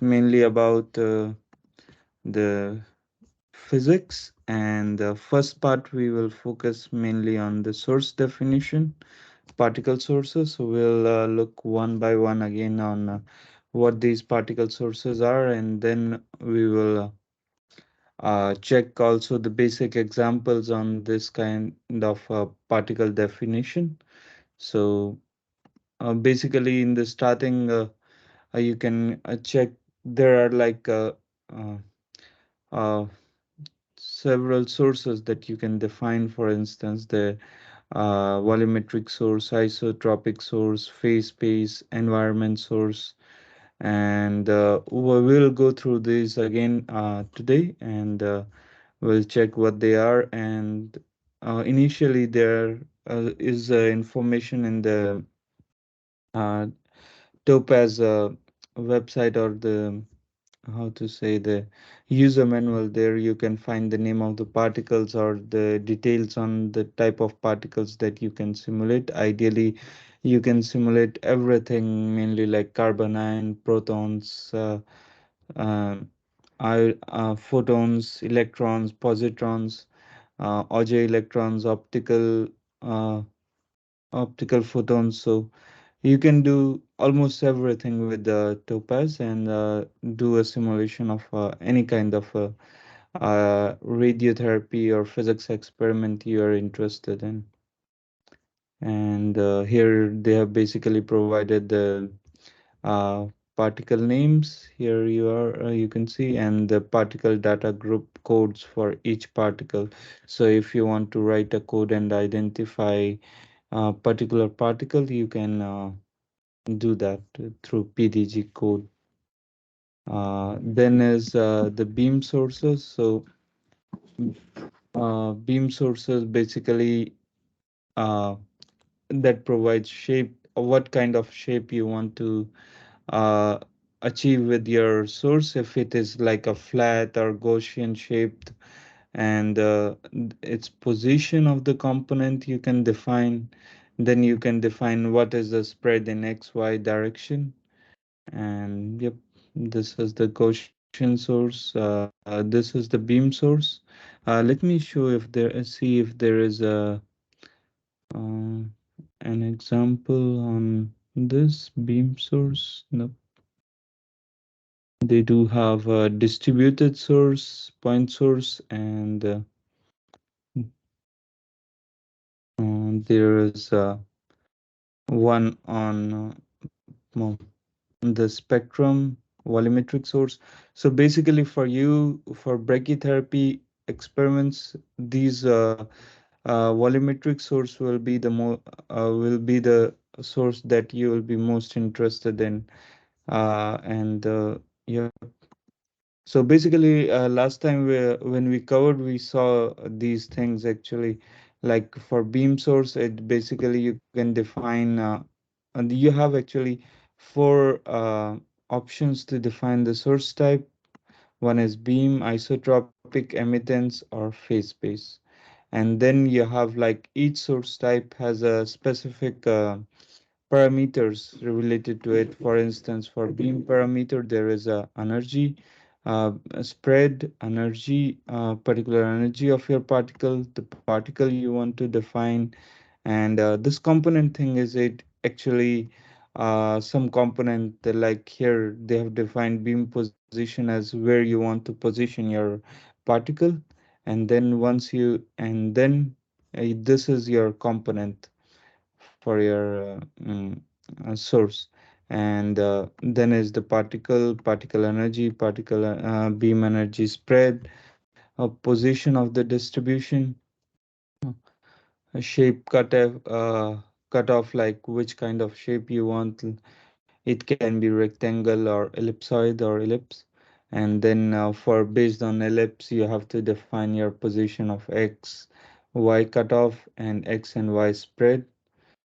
mainly about the physics, and the first part we will focus mainly on the source definition, particle sources. So we'll look one by one again on what these particle sources are, and then we will check also the basic examples on this kind of particle definition. So basically in the starting, you can check there are like uh, uh, several sources that you can define. For instance, the volumetric source, isotropic source, phase space, environment source, and we will go through these again today, and we'll check what they are. And initially there is information in the uh, Topaz website, or the, how to say, the user manual. There you can find the name of the particles or the details on the type of particles that you can simulate. Ideally you can simulate everything, mainly like carbon ion, protons, uh, photons, electrons, positrons, Auger electrons, uh, optical photons. So you can do almost everything with the Topaz, and do a simulation of any kind of radiotherapy or physics experiment you are interested in. And here they have basically provided the uh, particle names. Here you are, you can see, and the particle data group codes for each particle. So if you want to write a code and identify a particular particle, you can do that through PDG code. Then is the beam sources. So beam sources basically uh, that provides shape, or what kind of shape you want to uh, achieve with your source. If it is like a flat or Gaussian shaped, and its position of the component you can define. Then you can define what is the spread in XY direction. And yep, this is the Gaussian source. This is the beam source. Let me show if there, see if there is uh, an example on this beam source. No, they do have a distributed source, point source, and there is one on the spectrum volumetric source. So basically for you, for brachytherapy experiments, these volumetric source will be the source that you will be most interested in. And yeah, so basically last time when we covered, we saw these things actually. Like for beam source, it basically you can define and you have actually four options to define the source type. One is beam, isotropic, emittance, or phase space. And then you have like each source type has a specific parameters related to it. For instance, for beam parameter, there is a energy, spread energy, particular energy of your particle, the particle you want to define. And this component thing is it actually some component like here they have defined beam position as where you want to position your particle. And then this is your component for your source. And then is the particle energy, particle beam energy, spread, position of the distribution, a shape cut off, like which kind of shape you want. It can be rectangle or ellipsoid or ellipse. And then for based on ellipse, you have to define your position of x, y cutoff, and x and y spread.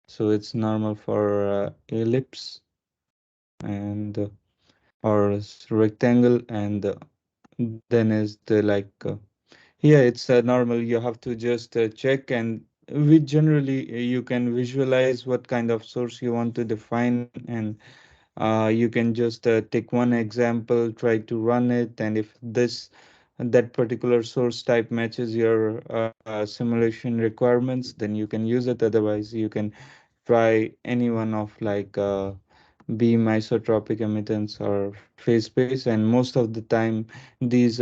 So it's normal for ellipse, and or rectangle. And then is the like yeah, it's normal. You have to just check, and we generally you can visualize what kind of source you want to define. And You can just take one example, try to run it, and if this that particular source type matches your simulation requirements, then you can use it. Otherwise, you can try any one of like beam, isotropic emittance, or phase space, and most of the time these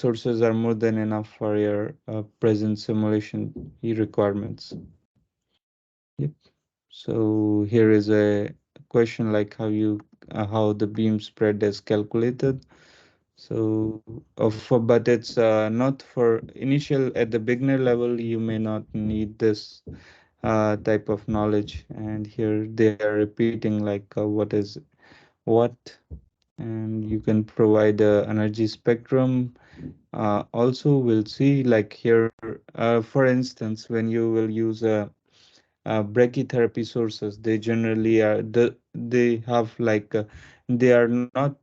sources are more than enough for your present simulation requirements. Yep. So here is a question like how the beam spread is calculated. So but it's not for initial at the beginner level. You may not need this type of knowledge. And here they are repeating like what is what, and you can provide a energy spectrum. Also, we'll see like here, for instance, when you will use a brachytherapy sources, they generally they have like they are not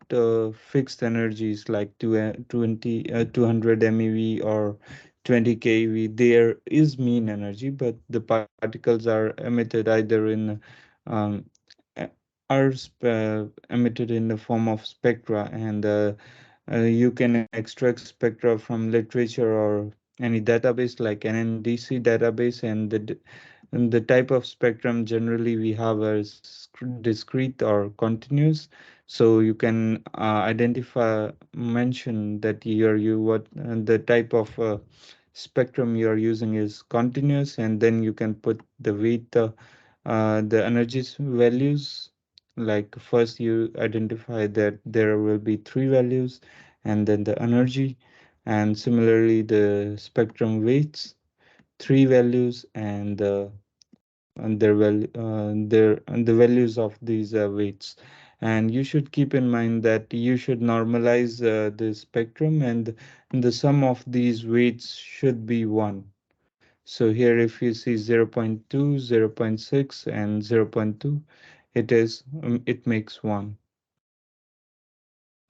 fixed energies like 200 MeV or 20 keV. There is mean energy, but the particles are emitted either in um, a- emitted in the form of spectra, and you can extract spectra from literature or any database like NMDC database, and the type of spectrum generally we have is discrete or continuous. So you can identify, mention that you what the type of spectrum you are using is continuous, and then you can put the weight, the energies values. Like first you identify that there will be three values, and then the energy, and similarly the spectrum weights, three values, and the values of these weights. And you should keep in mind that you should normalize the spectrum, and the sum of these weights should be 1. So here if you see 0 0.2, 0 0.6, and 0 0.2, it makes 1.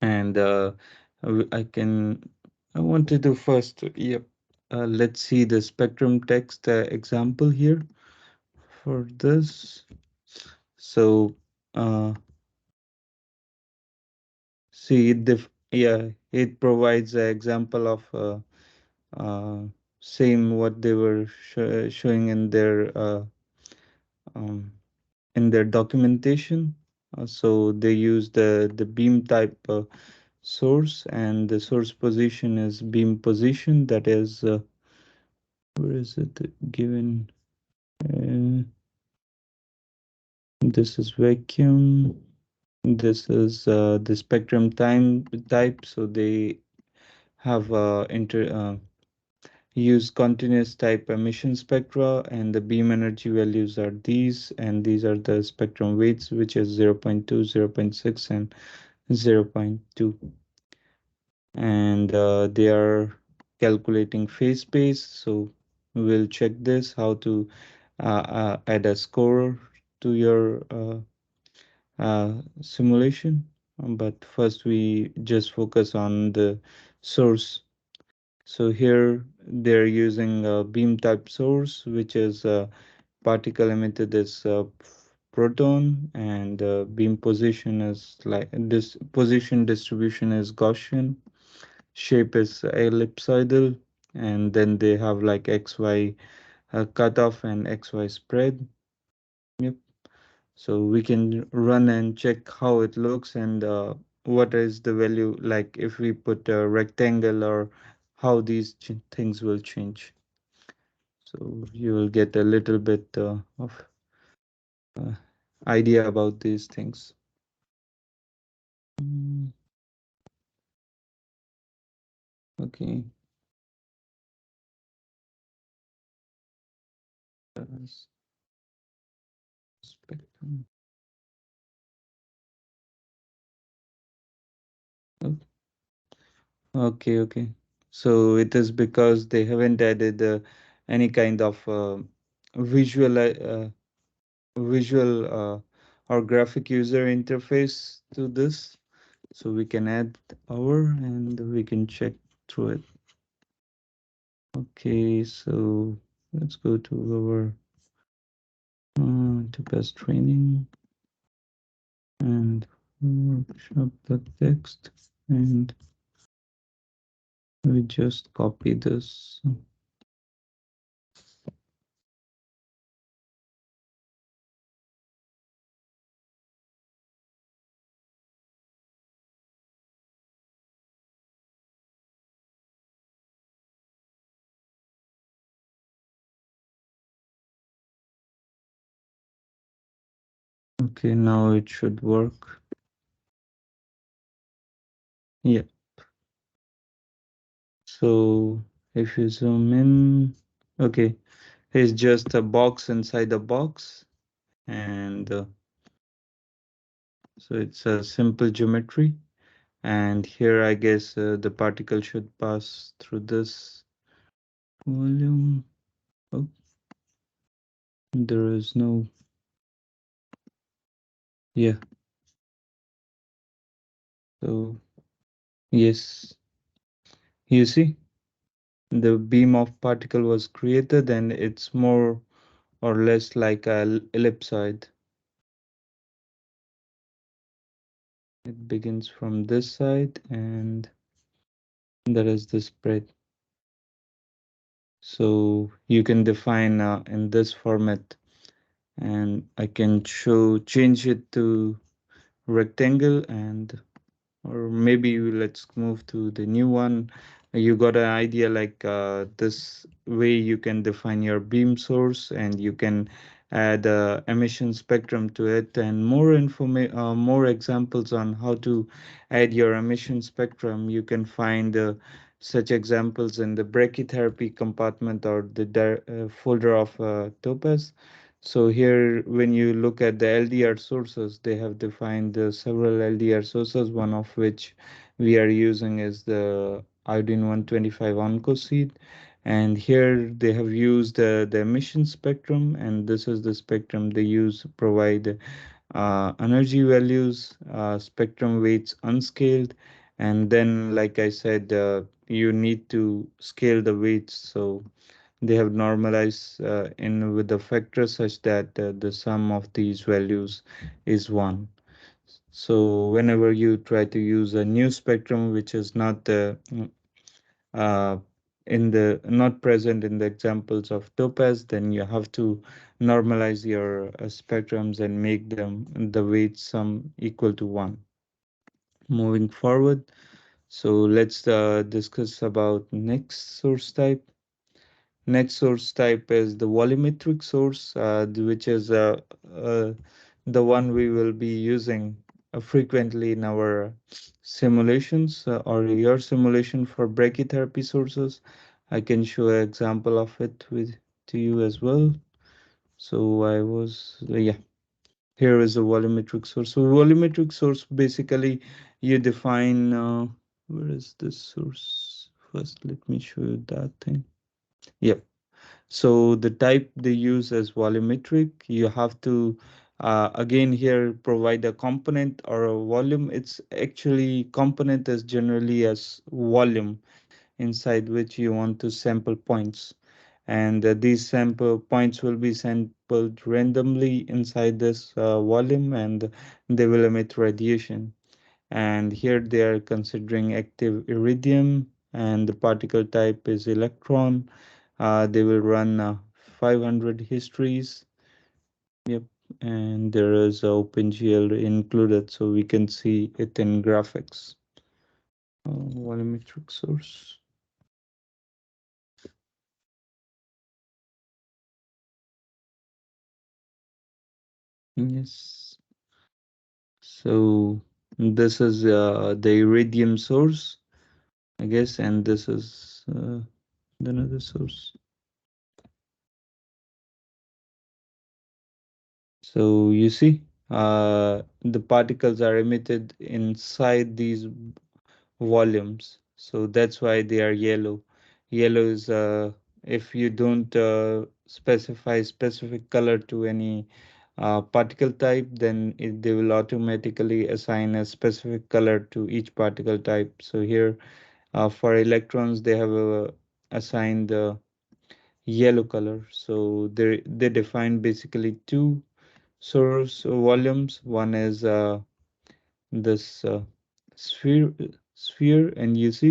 And I can I wanted to first, yep, let's see the spectrum text example here for this. So see, yeah, it provides an example of uh, same what they were showing um, in their documentation. So they use the beam type source, and the source position is beam position. That is, where is it given? Uh, this is vacuum. This is the spectrum time type. So they have use continuous type emission spectra, and the beam energy values are these, and these are the spectrum weights, which is 0 0.2, 0 0.6, and 0 0.2. And they are calculating phase space. So we'll check this how to add a score to your simulation. But first we just focus on the source. So here they're using a beam type source, which is a particle emitted as a proton, and beam position is like this position distribution is Gaussian, shape is ellipsoidal, and then they have like XY cutoff and XY spread. Yep. So we can run and check how it looks, and what is the value like if we put a rectangle, or how these things will change. So you will get a little bit of uh, idea about these things. Mm, okay. That's spectrum. Oh, okay, okay. So it is because they haven't added any kind of visual or graphic user interface to this. So we can add our, and we can check through it. Okay, so let's go to our to best training. Shop the text and we just copy this. Okay, now it should work. Yeah. So if you zoom in, okay, it's just a box inside a box, and so it's a simple geometry. And here, I guess the particle should pass through this volume. Oh, there is no, yeah. So yes, you see, the beam of particle was created, and it's more or less like a ellipsoid. It begins from this side, and there is the spread. So you can define in this format, and I can change it to rectangle, and or maybe let's move to the new one. You got an idea, like this way you can define your beam source, and you can add emission spectrum to it, and more examples on how to add your emission spectrum. You can find such examples in the brachytherapy compartment or the folder of Topaz. So here, when you look at the LDR sources, they have defined several LDR sources, one of which we are using is the iodine 125 oncoseed. And here they have used the emission spectrum, and this is the spectrum they use provide energy values, spectrum weights unscaled, and then, like I said, you need to scale the weights. So they have normalized in with the factor such that the sum of these values is 1. So whenever you try to use a new spectrum which is not uh, in the not present in the examples of Topaz, then you have to normalize your spectrums and make them the weight sum equal to 1. Moving forward, so let's discuss about next source type. Next source type is the volumetric source, which is uh, the one we will be using frequently in our simulations or your simulation for brachytherapy sources. I can show an example of it with to you as well. So yeah, here is a volumetric source. So volumetric source, basically you define, where is this source? First, let me show you that thing. Yep. So the type they use as volumetric, you have to again here provide a component or a volume. It's actually component as generally as volume inside which you want to sample points. And these sample points will be sampled randomly inside this volume, and they will emit radiation. And here they are considering active iridium, and the particle type is electron. They will run 500 histories. Yep, and there is a OpenGL included, so we can see it in graphics. Volumetric source. Yes. So this is the iridium source, I guess, and this is another source. So you see, the particles are emitted inside these volumes. So that's why they are yellow. Yellow is if you don't specify specific color to any particle type, then they will automatically assign a specific color to each particle type. So here for electrons, they have assigned the yellow color. So they define basically two source volumes. One is this sphere, and you see